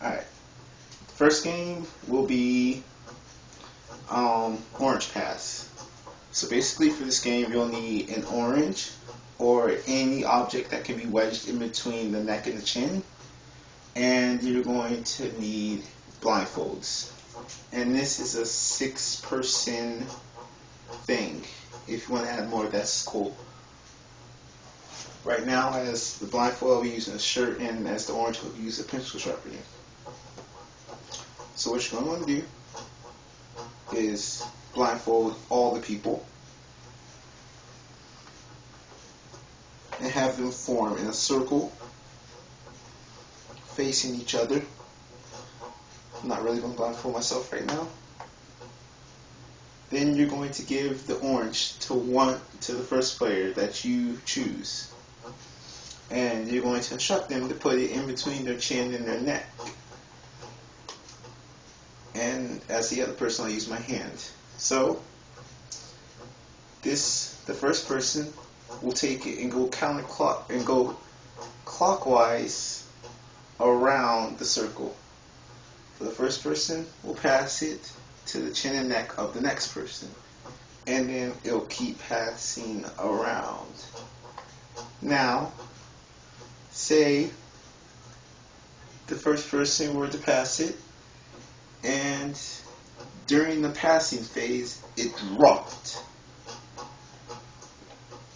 Alright, first game will be Orange Pass. So basically for this game you'll need an orange or any object that can be wedged in between the neck and the chin, and you're going to need blindfolds. And this is a 6-person thing. If you want to add more, that's cool. Right now, as the blindfold, I'll be using a shirt, and as the orange, I'll use a pencil sharpener. So what you're going to want to do is blindfold all the people and have them form in a circle facing each other. I'm not really going to blindfold myself right now. Then you're going to give the orange to the first player that you choose, and you're going to instruct them to put it in between their chin and their neck. And as the other person, I'll use my hand. So the first person will take it and go clockwise around the circle. So the first person will pass it to the chin and neck of the next person, and then it'll keep passing around. Now, say the first person were to pass it, and during the passing phase, it dropped.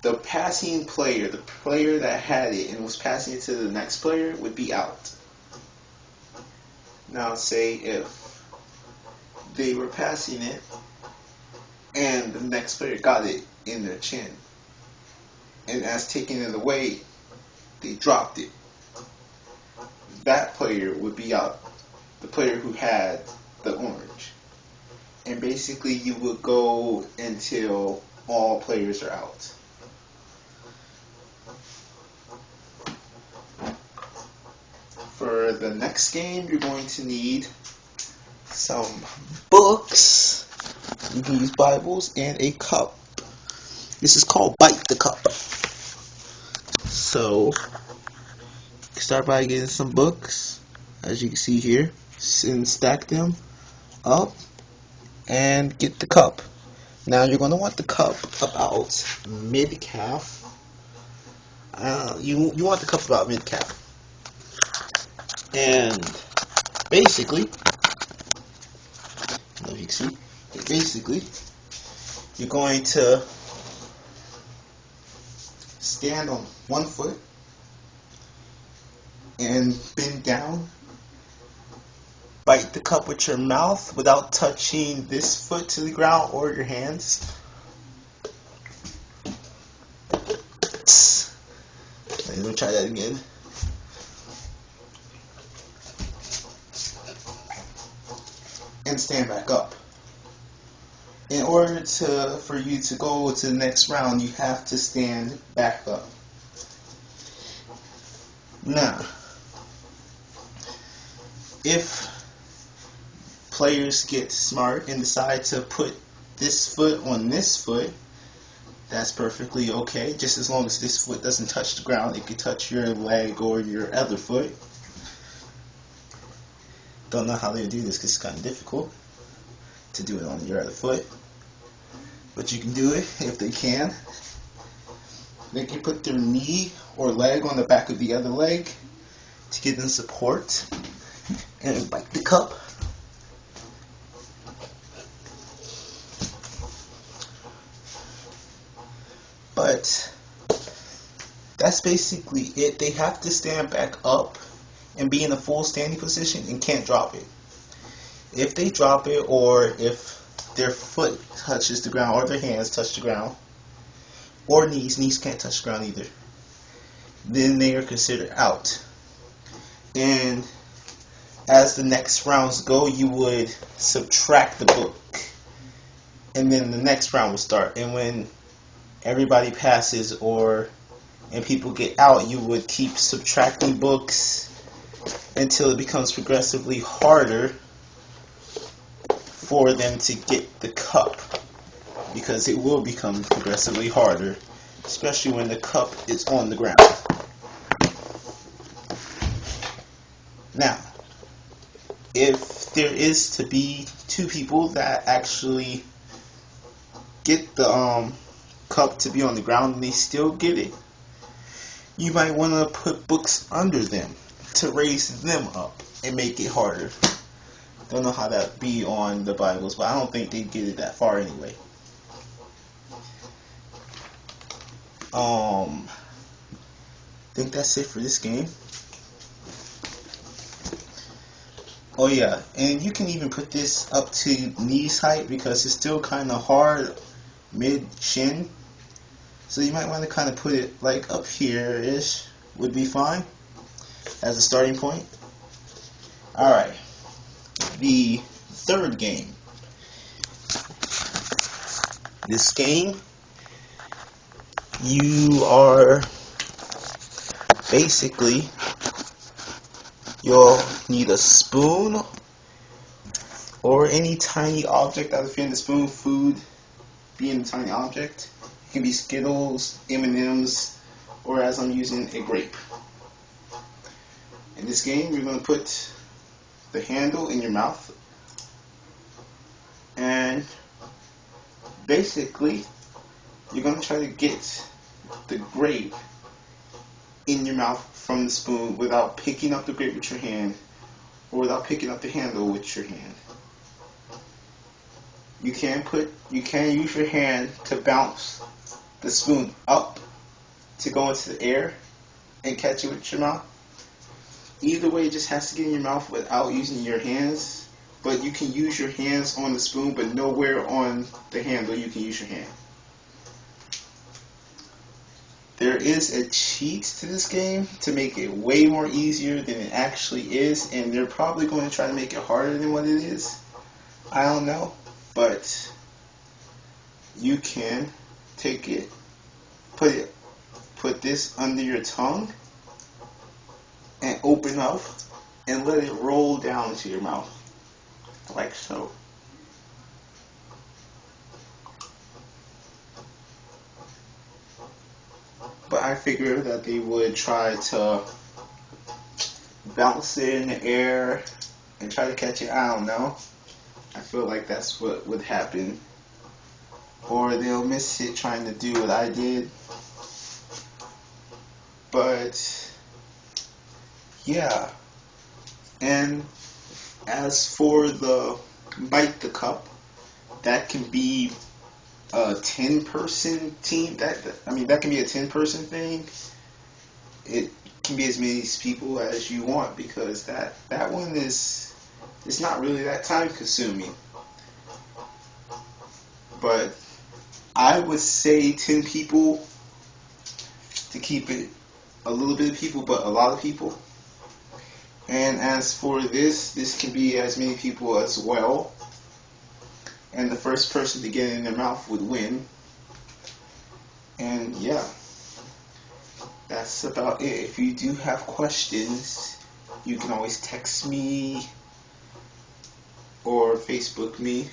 The passing player, the player that had it and was passing it to the next player, would be out. Now, say if they were passing it and the next player got it in their chin, and as taking it away, they dropped it. That player would be out, the player who had the orange. And basically you would go until all players are out. For the next game, you're going to need some books. You can use Bibles and a cup. This is called Bite the Cup. So, you can start by getting some books, as you can see here, and stack them up and get the cup. Now you're going to want the cup about mid-calf. You want the cup about mid-calf. And basically, I don't know if you can see, basically, you're going to stand on one foot and bend down. Bite the cup with your mouth without touching this foot to the ground or your hands. Let me try that again. And stand back up. In order for you to go to the next round, you have to stand back up. Now, if players get smart and decide to put this foot on this foot, that's perfectly okay, just as long as this foot doesn't touch the ground. It could touch your leg or your other foot. Don't know how they do this because it's kind of difficult to do it on your other foot, but you can do it if they can. They can put their knee or leg on the back of the other leg to give them support and bite the cup. But that's basically it. They have to stand back up and be in a full standing position and can't drop it. If they drop it, or if their foot touches the ground or their hands touch the ground, or knees can't touch the ground either, then they are considered out. And as the next rounds go, you would subtract the book, and then the next round will start. And when everybody passes and people get out, you would keep subtracting books until it becomes progressively harder for them to get the cup, because it will become progressively harder, especially when the cup is on the ground. Now, if there is to be two people that actually get the cup to be on the ground and they still get it, you might want to put books under them to raise them up and make it harder. Don't know how that be on the Bibles, but I don't think they get it that far anyway. I think that's it for this game. Oh yeah, and you can even put this up to knees height because it's still kind of hard mid-shin. So you might want to kind of put it like up here-ish would be fine as a starting point. Alright, the third game. This game, you are basically, you'll need a spoon or any tiny object that will fit in the spoon, food being a tiny object. It can be Skittles, M&M's, or as I'm using, a grape. In this game, you're going to put the handle in your mouth, and basically, you're going to try to get the grape in your mouth from the spoon without picking up the grape with your hand or without picking up the handle with your hand. You can use your hand to bounce the spoon up to go into the air and catch it with your mouth. Either way, it just has to get in your mouth without using your hands, but you can use your hands on the spoon, but nowhere on the handle you can use your hand. There is a cheat to this game to make it way more easier than it actually is, and they're probably going to try to make it harder than what it is. I don't know, but you can take it, put this under your tongue and open up and let it roll down to your mouth like so. But I figured that they would try to bounce it in the air and try to catch it. I don't know. I feel like that's what would happen. Or they'll miss it trying to do what I did. But yeah. And as for the bite the cup, that can be a 10-person team. That can be a 10-person thing. It can be as many people as you want because that one is, it's not really that time consuming. But I would say 10 people to keep it a little bit of people, but a lot of people. And as for this can be as many people as well. And the first person to get it in their mouth would win. And yeah, that's about it. If you do have questions, you can always text me or Facebook me,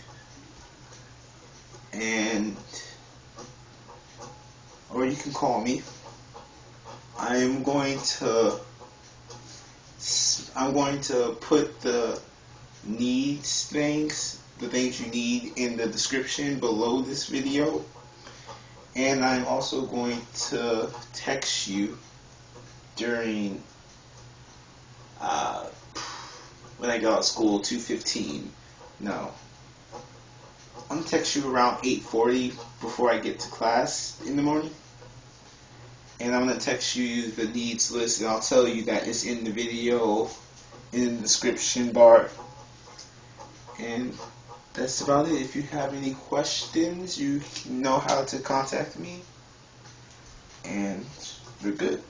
or you can call me. I'm going to put the things you need in the description below this video, and I'm also going to text you during when I get out of school, 2:15. No, I'm gonna text you around 8:40 before I get to class in the morning, and I'm gonna text you the needs list, and I'll tell you that it's in the video in the description bar. And that's about it. If you have any questions, you know how to contact me. And we're good.